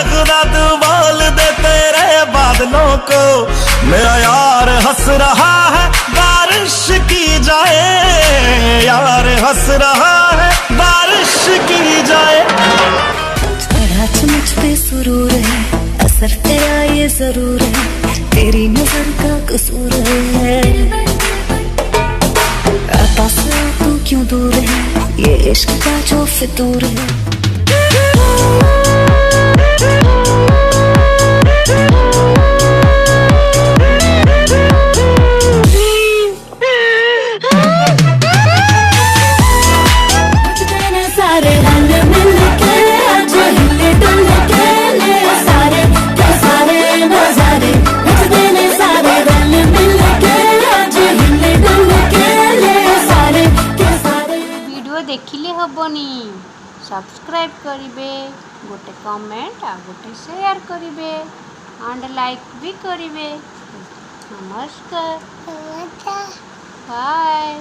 खुदा तू बोल दे तेरे बादलों को, मेरा यार हंस रहा है बारिश की जाए, यार हंस रहा है बारिश की जाए। थोड़ा मुझ पे सुरूर है, असर तेरा ये जरूर है, तेरी नजर का कसूर है। पास तू क्यों दूर है, ये इश्क का जो फितूर है। सारे रंग मिल के आज हिले डुल के ले सारे के सारे नजारे, सारे रंग मिल के आज हिले डुल के ले सारे के सारे। वीडियो देखिले हबनी, सब्सक्राइब करिवे, गोटे कमेंट आ गोटे शेयर करिवे एंड लाइक भी करिवे। नमस्कार, बाय।